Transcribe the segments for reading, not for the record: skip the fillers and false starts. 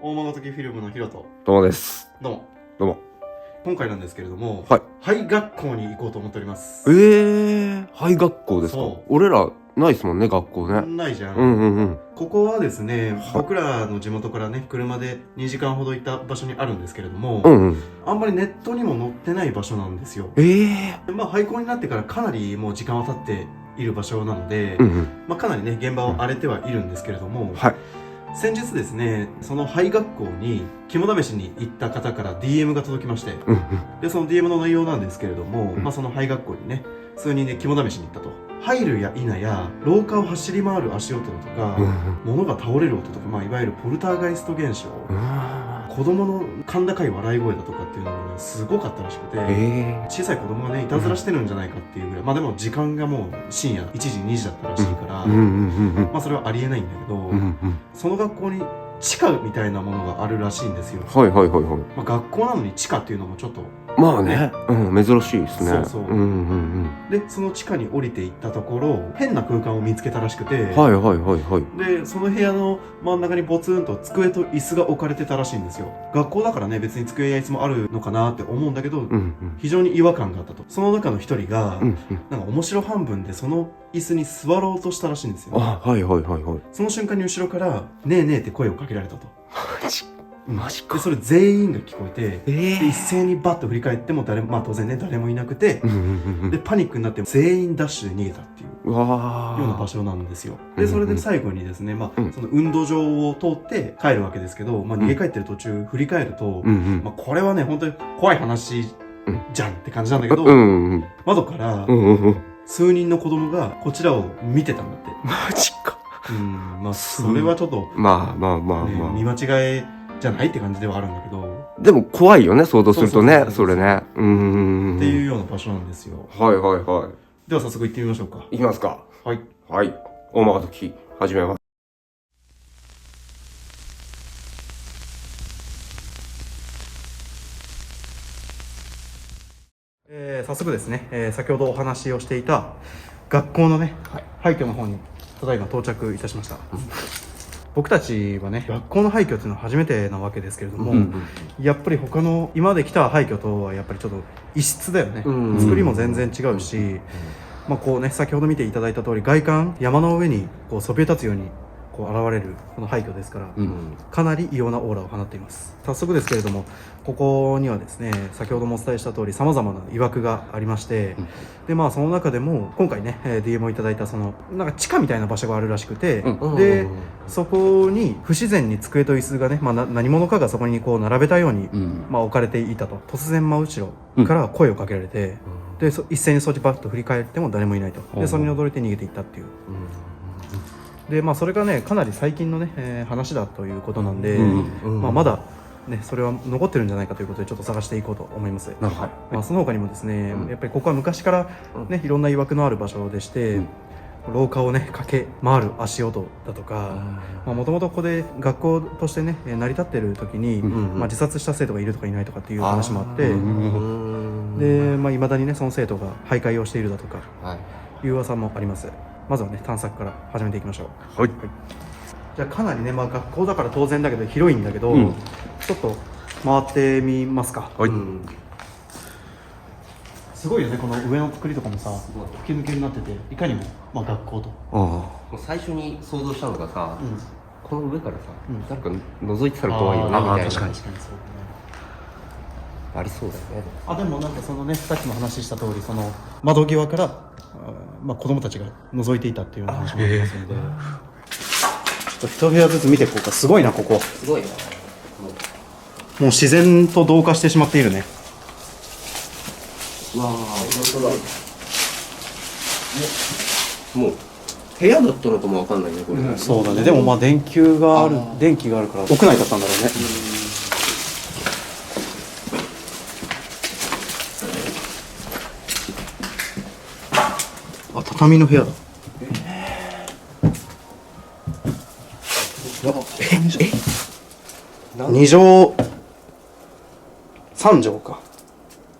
大間時フィルムのヒロト。どうもです。どうも。どうも。今回なんですけれども、はい。廃学校に行こうと思っております。廃学校ですか？そう。俺らないっすもんね、学校ね。ないじゃん。うん。ここはですね、はい僕らの地元からね、車で2時間ほど行った場所にあるんですけれども、うん。あんまりネットにも載ってない場所なんですよ。まあ廃校になってからかなりもう時間は経っている場所なので、まあかなりね、現場は荒れてはいるんですけれども、はい。先日ですね、その廃学校に肝試しに行った方から DM が届きまして、でその DM の内容なんですけれども、まあその廃学校にね、数人で肝試しに行ったと。入るや否や廊下を走り回る足音だとか、物が倒れる音とか、まあいわゆるポルターガイスト現象、子供の甲高い笑い声だとかっていうのがね、すごかったらしくて、小さい子供がねいたずらしてるんじゃないかっていうぐらい、まあでも時間がもう深夜1時2時だったらしいから、まあそれはありえないんだけど、その学校に地下みたいなものがあるらしいんですよ。はい。まあ学校なのに地下っていうのもちょっとまあね、珍しいですね。そう。でその地下に降りていったところ、変な空間を見つけたらしくて、でその部屋の真ん中にポツンと机と椅子が置かれてたらしいんですよ。学校だからね、別に机や椅子もあるのかなって思うんだけど、非常に違和感があったと。その中の一人が、なんか面白半分でその椅子に座ろうとしたらしいんですよ。その瞬間に後ろから「ねえねえ」って声をかけられたと。マジか。でそれ全員が聞こえて、で一斉にバッと振り返ってもまあ当然ね誰もいなくて、でパニックになって全員ダッシュで逃げたっていうような場所なんですよ。でそれで最後にですね、まあその運動場を通って帰るわけですけど、まあ逃げ帰ってる途中振り返ると、まあこれはね本当に怖い話じゃんって感じなんだけど、窓から数人の子供がこちらを見てたんだって。マジか。まあそれはちょっとまあ見間違いじゃないって感じではあるんだけど、でも怖いよね、想像するとね、それね。っていうような場所なんですよ。はい。では早速行ってみましょうか。行きますか。はい。大間時始めます。早速ですね、先ほどお話をしていた学校のね、廃墟の方にただいま到着いたしました。僕たちはね、学校の廃墟っていうのは初めてなわけですけれども、やっぱり他の今まで来た廃墟とはやっぱりちょっと異質だよね。作りも全然違うし、まあこうね、先ほど見ていただいた通り外観、山の上にこうそびえ立つようにこう現れるこの廃墟ですから、かなり異様なオーラを放っています。早速ですけれども、ここにはですね、先ほどもお伝えした通り様々な曰くがありまして、でまあその中でも今回ね DM をいただいたそのなんか地下みたいな場所があるらしくて、でそこに不自然に机と椅子がね、まあ何者かがそこにこう並べたように、まあ置かれていたと。突然真後ろから声をかけられて、で一斉にそっちバッと振り返っても誰もいないと。でそれに驚いて逃げていったっていう。でまあそれがねかなり最近のね、話だということなんで、まあまだねそれは残ってるんじゃないかということでちょっと探していこうと思います。まあその他にもですね、やっぱりここは昔からねいろんな曰くのある場所でして、廊下をね駆け回る足音だとか、もともとここで学校としてね成り立ってる時に、まあ自殺した生徒がいるとかいないとかっていう話もあって、でまあ未だにねその生徒が徘徊をしているだとかいう噂もあります。まずはね探索から始めていきましょう。じゃあかなりね、まあ学校だから当然だけど広いんだけど、ちょっと回ってみますか。すごいよね、この上の作りとかもさ吹き抜けになってて、いかにもまあ学校と。もう最初に想像したのがさ、この上からさ、誰か覗いてたら怖いよなみたいな。確かにそうだね。ありそうだよね。でもなんかそのね、さっきも話した通り、その窓際からまあ子供たちが覗いていたっていう話もありますので、ちょっと一部屋ずつ見ていこうか。すごいな、ここ。すごいな。もう自然と同化してしまっているね。わあ、本当だ。もう部屋だったのかもわかんないね、これ。そうだね。でもまあ電気があるから屋内だったんだろうね。畳の部屋だ。2畳3畳か。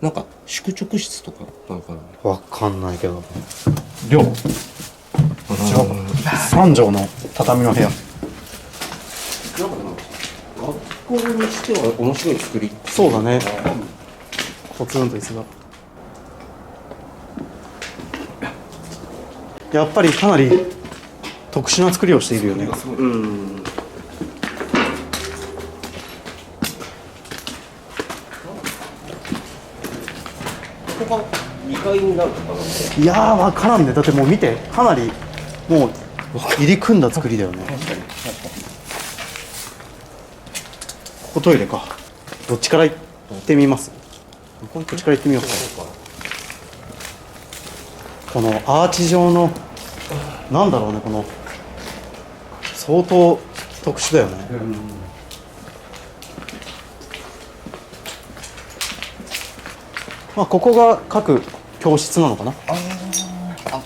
なんか宿直室とかなんかわかんないけど、寮違うか、3畳の畳の部屋。校にしては面白い作り。そうだね。ポツンと椅子が。やっぱりかなり特殊な作りをしているよね。うん。ここが2階になるのかな。いやー分からんね。だってもう見て、かなりもう入り組んだ作りだよね。確かに確かに。ここトイレか。どっちから行ってみます？どっちから行ってみようか。このアーチ状のなんだろうね、この相当特殊だよね。まあここが各教室なのかな。あ、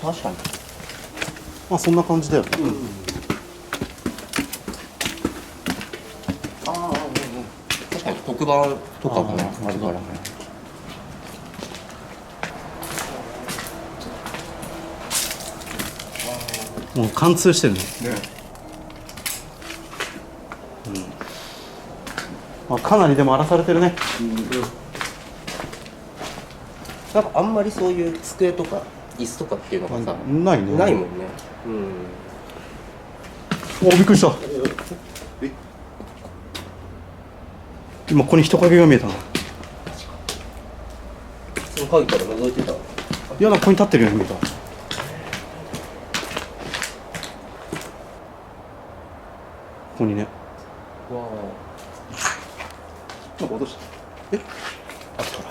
確かに。まあそんな感じだよね。確かに黒板とかもねあるからね。もう貫通してるね。まあ、かなりでも荒らされてるね。なんかあんまりそういう机とか椅子とかっていうのがさ、ないね。ないもんね。お、びっくりした。今ここに人影が見えたの。その影から覗いてた。いや、なんかここに立ってるように見えた。ここにね。わなんか落とした。え？あったら。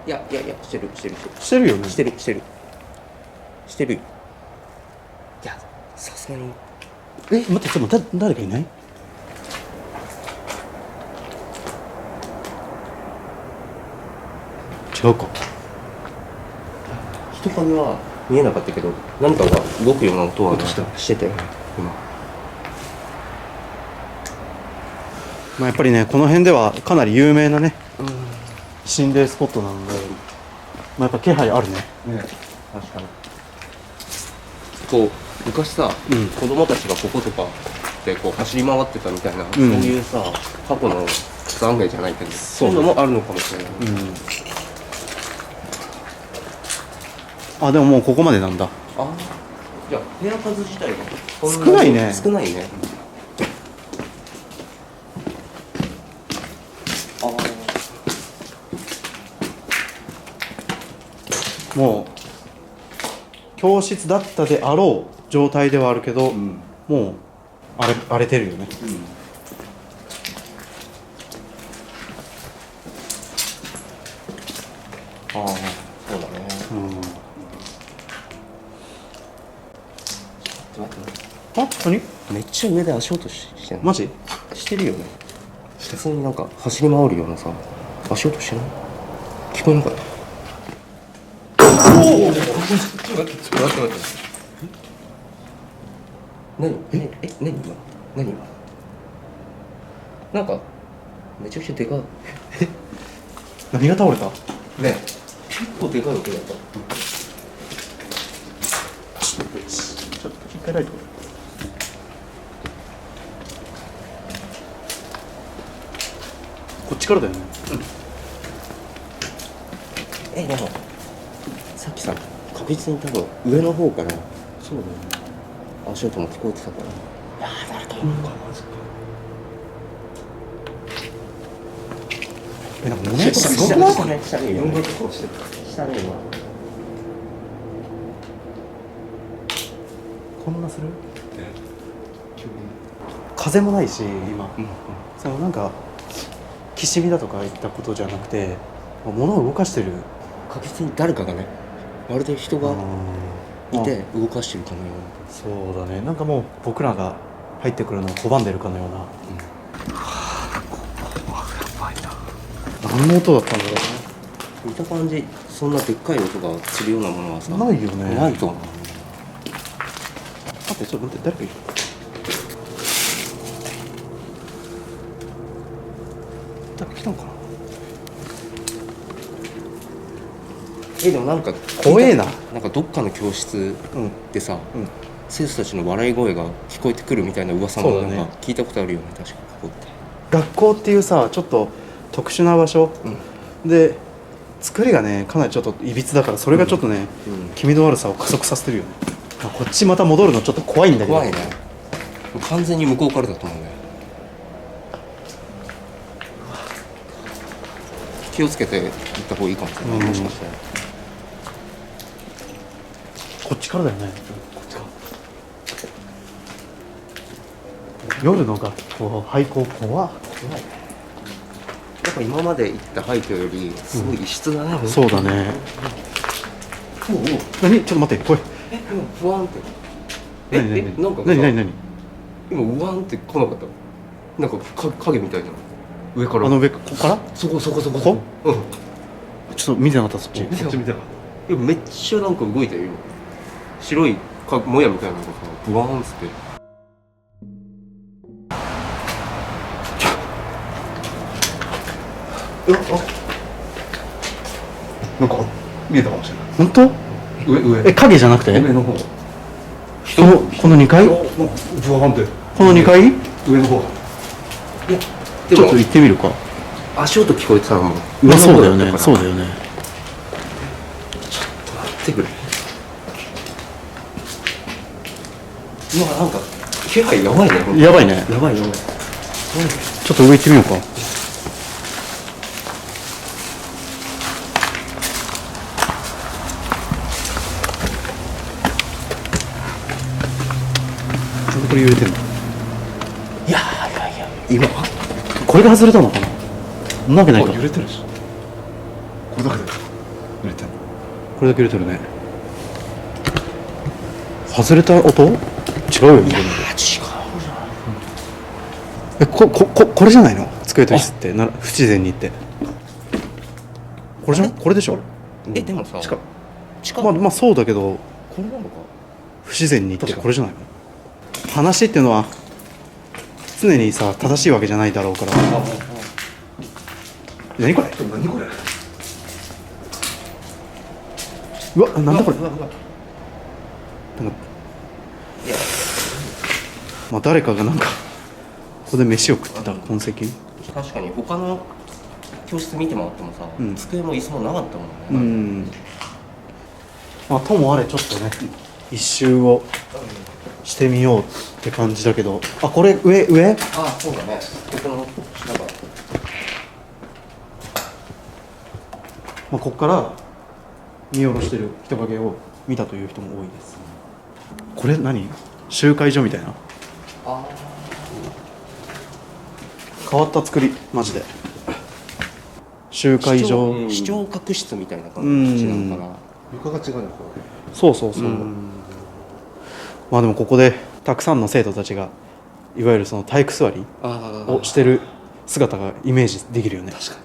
いや、してる。してるよね。してるよ。いや、さすがに。え、待って、ちょっと誰かいない？違うか。人影は見えなかったけど、何かが動くような音はしてたよね、今。まあ、やっぱりね、この辺ではかなり有名なね、心霊スポットなので、まあ、やっぱ気配あるね。確かに。こう昔さ、子供たちがこことかでこう走り回ってたみたいな、そういうさ過去の懺悔じゃないけど、そういうのもあるのかもしれない。あ、でももうここまでなんだ。あ、じゃあ部屋数自体が少ないね。少ないね。もう教室だったであろう状態ではあるけど、もう荒れてるよね。そうだね。あ、何？めっちゃ上で足音してんの？マジ？してるよね。普通になんか走り回るようなさ足音してない？聞こえなかった？おお、ちょっと待って。何今なんかめちゃくちゃでかい。何が倒れた？ね、結構でかい音だった。ちょっと一回ライト。こっちからだよね。でもさっきさ確実に多分上の方からそうだね。足音も聞こえてたから。誰かいるのか。マジか。なんか物音すごくない？下ね今。こんなする？風もないし今、そのなんかきしみだとかいったことじゃなくて、物を動かしてる。確実に誰かがね、まるで人がいて動かしてるかのような。そうだね。なんかもう僕らが入ってくるのを拒んでるかのような。何の音だったんだろうね。見た感じそんなでっかい音がするようなものはさないよね。ないと思う。待って、ちょっと待って、誰かいる？誰か来たのかな？でもなんか怖えな。なんかどっかの教室でさ、生徒たちの笑い声が聞こえてくるみたいな噂もなんそうだねか聞いたことあるよね、確かここって。学校っていうさちょっと特殊な場所、で作りがねかなりちょっといびつだから、それがちょっとね、気味の悪さを加速させてるよね。こっちまた戻るのちょっと怖いんだけど。怖いね。完全に向こうからだと思うね。気をつけて行った方がいいかもしれない、もしかしたら。こっちからだよね。こっちから。夜の学校廃校怖っ。怖いね。やっぱ今まで行った廃墟よりすごい異質だね、そうだね。何、ちょっと待って、これ今不安ってなんか何今うわんって来なかった？なんか影みたいな、上から。上ここから、そこここうんちょっと見てなかった。そっち見てなかった。いやめっちゃなんか動いたよ今。白いもやみたいなのがさブワーンっつって。なんか見えたかもしれない。本当？上影じゃなくて上の方。この2階、ブワーンってこの2階、上の方。でもちょっと行ってみるか。足音聞こえてたのもまあそうだよね、上の方ったからそうだよね。待ってくれ。うわなんか気配やばいね。やばいね。やばい。ちょっと上行ってみようか。ちょっとこれ揺れてるの。いや今これが外れたのかな。そんなわけないか。揺れてるし。これだけで揺れてる。これだけ揺れてるね。外れた音違うよね。これじゃないの？机と椅子って不自然にって。これじゃん？これでしょ。でもさまあそうだけど、これなのか。不自然にってこれじゃないの？話っていうのは常にさ正しいわけじゃないだろうから。何これ？何これ。うわ、なんだこれ。なんかまあ誰かがなんかここで飯を食ってた痕跡。確かに他の教室見て回ってもさ、うん机も椅子もなかったもんね。まあともあれちょっとね一周をしてみようって感じだけど、あ、これ上あ、そうだね。ここのなんかまあここから見下ろしてる人影を見たという人も多いです。これ何？集会所みたいな。変わった作りマジで。集会所、視聴覚室みたいな感じなのかな。床が違うねこそうそうそう。まあでもここでたくさんの生徒たちがいわゆるその体育座りをしてる姿がイメージできるよね。確かに。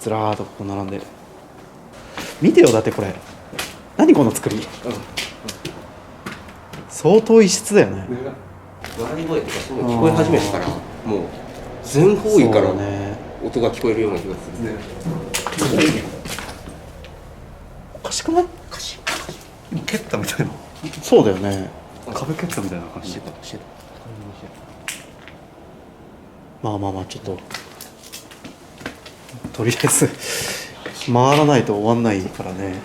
ずらーっとここ並んで見てよ。だってこれ何この作り、相当異質だよね。笑い声とかそういうの聞こえ始めてからもう全方位からそうね。音が聞こえるような気がする。おかしくない？今蹴ったみたいな。そうだよね。壁蹴ったみたいな感じ。まあちょっととりあえず回らないと終わんないからね。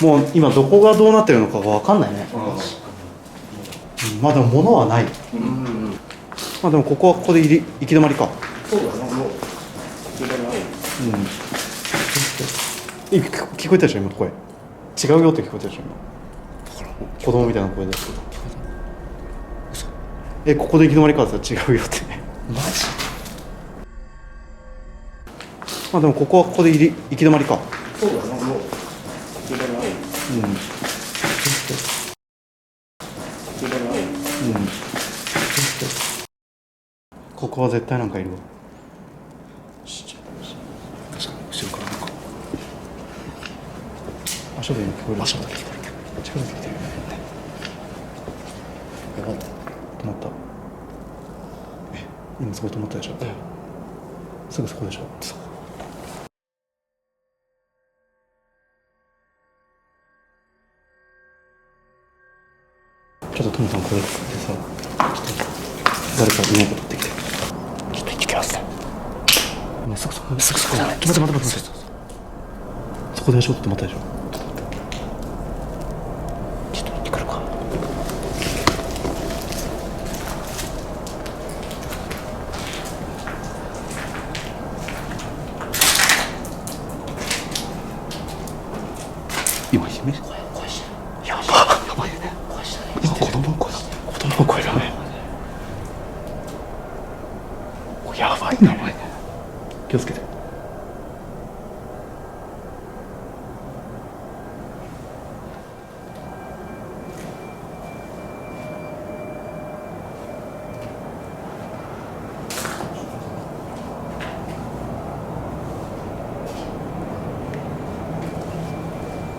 もう今どこがどうなってるのかが分かんないね。まあでも物はない。まあでもここはここで行き止まりか。そうだね。もう聞こえたでしょ今声。違うよって聞こえたでしょ今。子供みたいな声ですけど。ここで行き止まりかって言ったら違うよって。マジ？まあでもここはここで行き止まりか。そうだね。もうここは絶対なんかいるわ。確かに後ろからなんか足音に聞こえる。足音聞こえる。近づいてきてるよね。やばい。止まった。今そこ止まったでしょ。すぐそこでしょ。ょっとトムさんこれ使ってさ、誰かいないか取ってきて。ちょっと行ってきますね。今すぐそこ。待って。そこでしょって思ったでしょ。ちょっと行ってくるか。今姫声してる。やばいよね。声したね。今子供の声だ。子供の声だね。やばいね。気をつけて。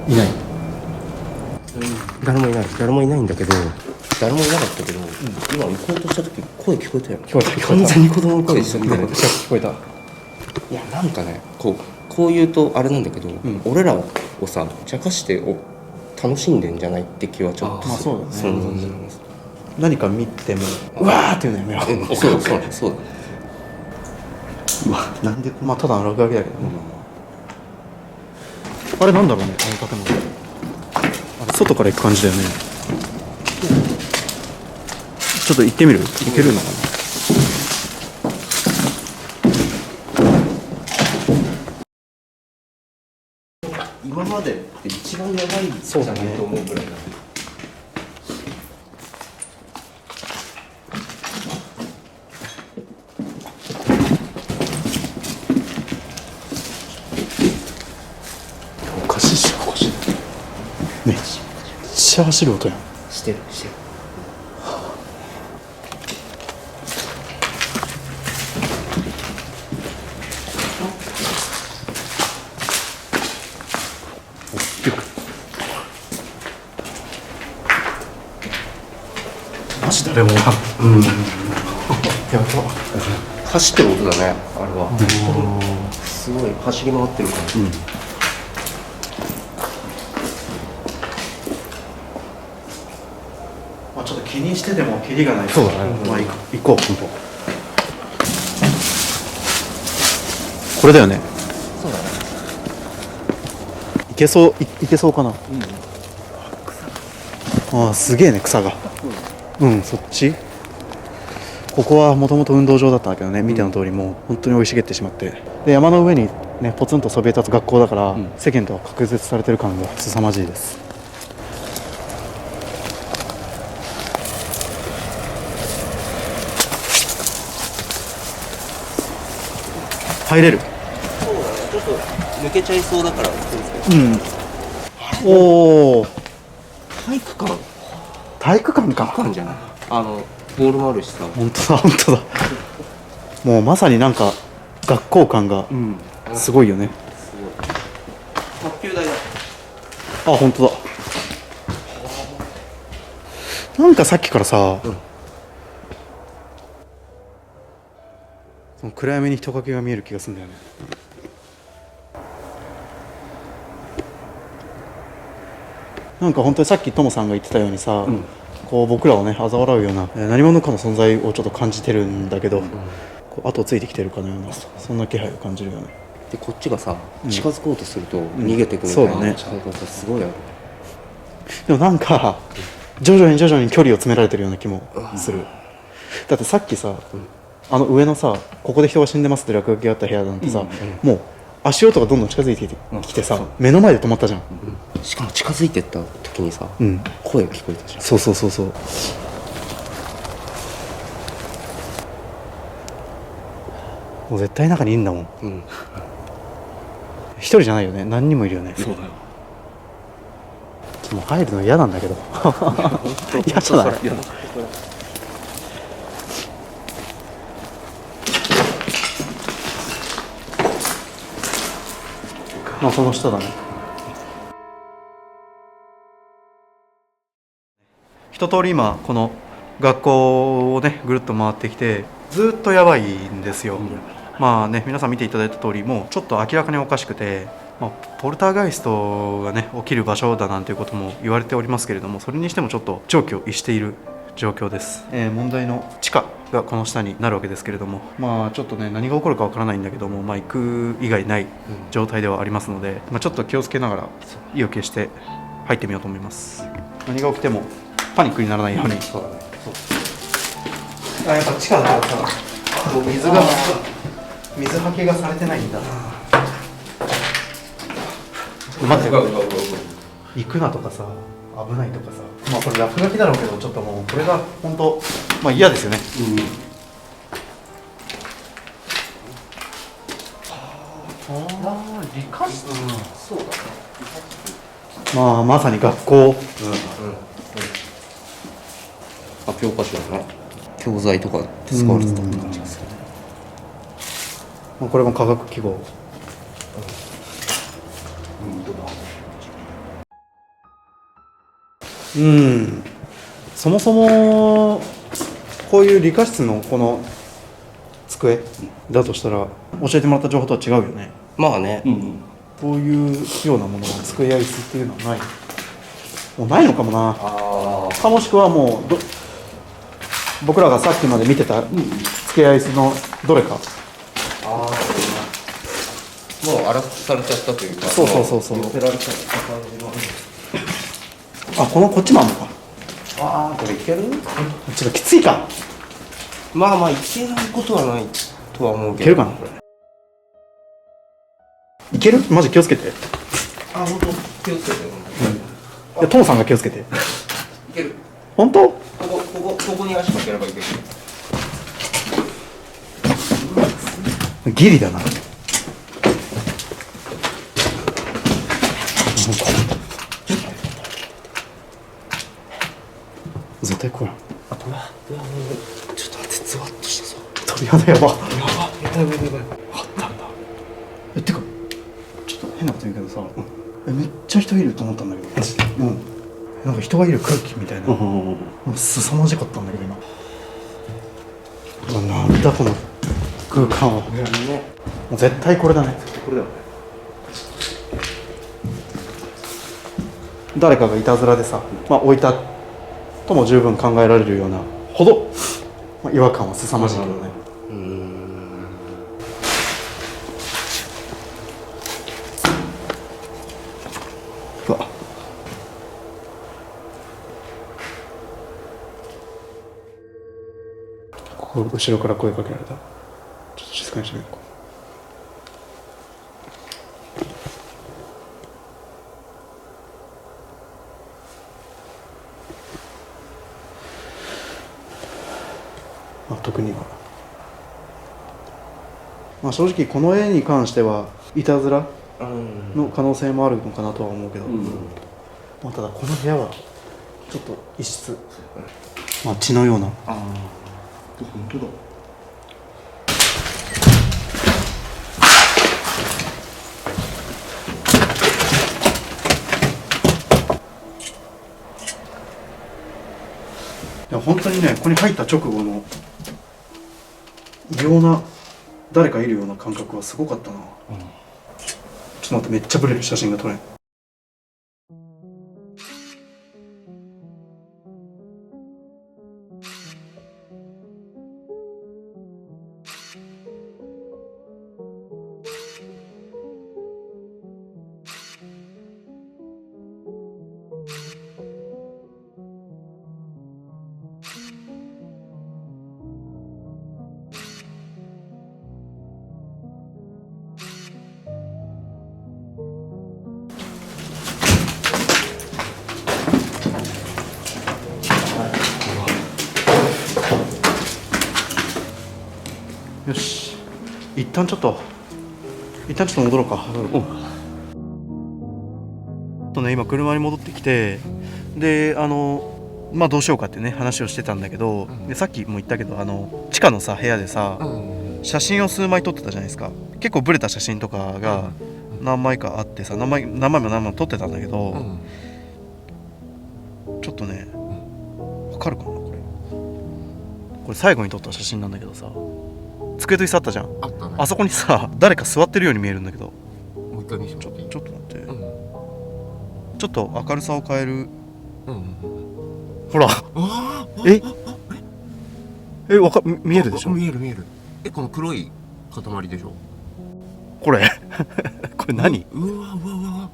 いない。誰もいないんだけど、誰もいなかったけど、今行こうとした時声聞こえたよ。完全に子供の声したみたいな。聞こえた。いやなんかね、こう言うとあれなんだけど、俺らをさ茶化して楽しんでんじゃないって気はちょっとまあそうだね。そんな感じ。何か見てもうわーっていうのやめよう。そうだ。うわ、なんでまあただの落書きだけどね。あれなんだろうね、あの建物。あれ外から行く感じだよね。ちょっと行ってみる？行けるのかな。今までって一番やばいじゃないと思うぐらいだね。おかしいっしょ。めっちゃ走る音やん。してる。マジ誰もおらん。やば。走ってる音だね、あれは。すごい走り回ってる感じ。まあちょっと気にしてでもキリがない。そうだね。まあ行こう。これだよね。そうだね。いけそうかな。ああ、すげえね、草が。そっち。ここはもともと運動場だったんだけどね、見ての通りもう本当に生い茂ってしまって、で山の上にねポツンとそびえ立つ学校だから、世間とは隔絶されてる感が凄まじいです。入れる。そうだね。ちょっと抜けちゃいそうだから気をつけて。おお、体育館体育館か。じゃない。ボールもあるしさ。本当だ。もうまさになんか学校感がすごいよね。すごい。卓球台だ。あ、本当だ。なんかさっきからさ、その暗闇に人影が見える気がするんだよね。なんか本当にさっきトモさんが言ってたようにさ、こう僕らをね嘲笑うような何者かの存在をちょっと感じてるんだけど、こう後をついてきてるかのようなそんな気配を感じるよね。でこっちがさ近づこうとすると逃げてくみたいな。そうだね。すごいある。でもなんか徐々に距離を詰められてるような気もする。だってさっきさ、あの上のさここで人が死んでますって落書きがあった部屋なんてさ、もう足音がどんどん近づいてきてさ、目の前で止まったじゃん。しかも近づいてった時にさ、声聞こえたじゃん。そう。もう絶対中にいるんだもん。一人じゃないよね。何人もいるよね。そうだよ。もう入るの嫌なんだけど。嫌じゃない。まあその下だね。一通り今この学校をねぐるっと回ってきてずっとやばいんですよ。まあね、皆さん見ていただいた通り、もうちょっと明らかにおかしくて、ポルターガイストがね起きる場所だなんていうことも言われておりますけれども、それにしてもちょっと常軌を逸している状況です。問題の地下がこの下になるわけですけれども、ちょっとね何が起こるかわからないんだけども、行く以外ない状態ではありますので、ちょっと気をつけながら意を決して入ってみようと思います。何が起きてもパニックにならないように。そうだね。やっぱ地下だからさ、もう水はけがされてないんだ。待って、行くなとかさ、危ないとかさ、これ落書きだろうけど、ちょっともうこれが本当嫌ですよね。理科室、そうだね。まさに学校。教科書だね。教材とかで使われてたって感じですけど。これも科学記号。そもそもこういう理科室のこの机だとしたら、教えてもらった情報とは違うよね。まあね。こういうようなものは机や椅子っていうのはない。もうないのかもな。かもしくはもう僕らがさっきまで見てた机や椅子のどれか。もう荒くされちゃったというか。そう。捨てられちゃった感じの。こっちもあるのか。これいける？ちょっときついか。いけないことはないとは思うけど。いけるかなこれ。いける？マジ気をつけて。本当気をつけて。いや、トモさんが気をつけて。いける。本当？ここに足かければいける。ギリだな。絶対これ。ちょっと待って、ズワッとしたぞ。やば。やばい。あったんだ。てか、ちょっと変なこと言うけどさ、めっちゃ人いると思ったんだけど、なんか人がいる空気みたいな、もう凄まじかったんだけど今。なんだこの空間は。もう絶対これだね。これだよね。誰かがいたずらでさ、置いたとも十分考えられるようなほど、違和感は凄まじいけどね。後ろから声かけられた。ちょっと静かにしてみようか。特には、正直この絵に関してはいたずらの可能性もあるのかなとは思うけど、ただこの部屋はちょっと異質、血のような。本当だ。いや本当にね、ここに入った直後の異様な誰かいるような感覚はすごかったな。ちょっと待って、めっちゃブレる写真が撮れん。よし、一旦ちょっと戻ろうか。今車に戻ってきて、でどうしようかってね話をしてたんだけど、でさっきも言ったけど地下のさ部屋でさ、写真を数枚撮ってたじゃないですか。結構ブレた写真とかが何枚かあってさ、何枚も撮ってたんだけど、ちょっとねわかるかな、これ最後に撮った写真なんだけどさ、机と椅子あったじゃん。あったね。あそこにさ誰か座ってるように見えるんだけど。もう一回見せてもらっていい？ちょっと待って、うんちょっと明るさを変える。うんうん。ほらあえ見えるでしょ。見える見える。この黒い塊でしょ。これこれ何？うわうわうわ。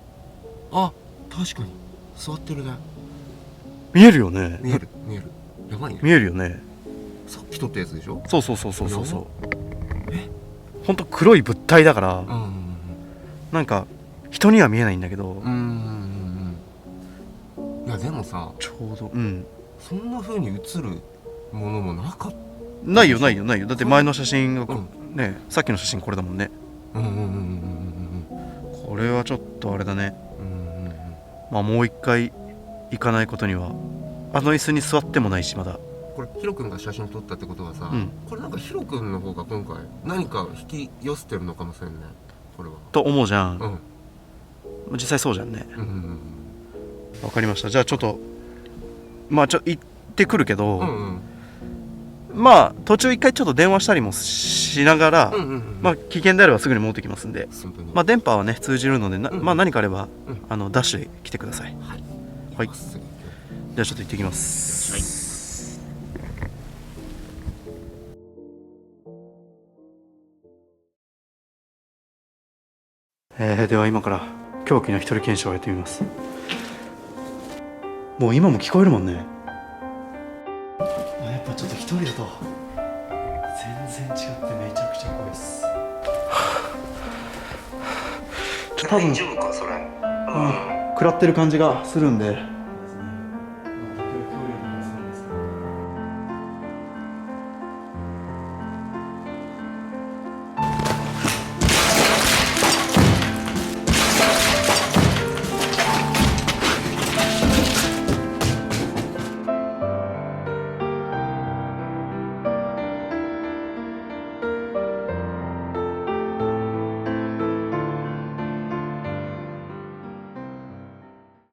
あ、確かに座ってるね。見えるよね。見える見える。やばいね。見えるよね。さっき撮ったやつでしょ。そうそうそうそうそうそう。ほんと黒い物体だから、なんか人には見えないんだけど、いやでもさ、ちょうどそんな風に映るものもなかった。ないよないよないよ。だって前の写真がね、さっきの写真これだもんね。これはちょっとあれだね。まあもう一回行かないことには。あの椅子に座ってもないし、まだこれヒロ君が写真撮ったってことはさ、これなんかヒロ君の方が今回何か引き寄せてるのかもしれんね、これは。と思うじゃん。実際そうじゃんね。わかりました。じゃあちょっとまあ行ってくるけど、まあ途中一回ちょっと電話したりもしながら、まあ危険であればすぐに戻ってきますんで、まあ電波はね通じるのでまあ何かあればダッシュで来てください。はい、じゃあちょっと行ってきます。では今から凶器の一人検証をやってみます。もう今も聞こえるもんね。やっぱちょっと一人だと全然違ってめちゃくちゃ怖いっす。多分食らってる感じがするんで、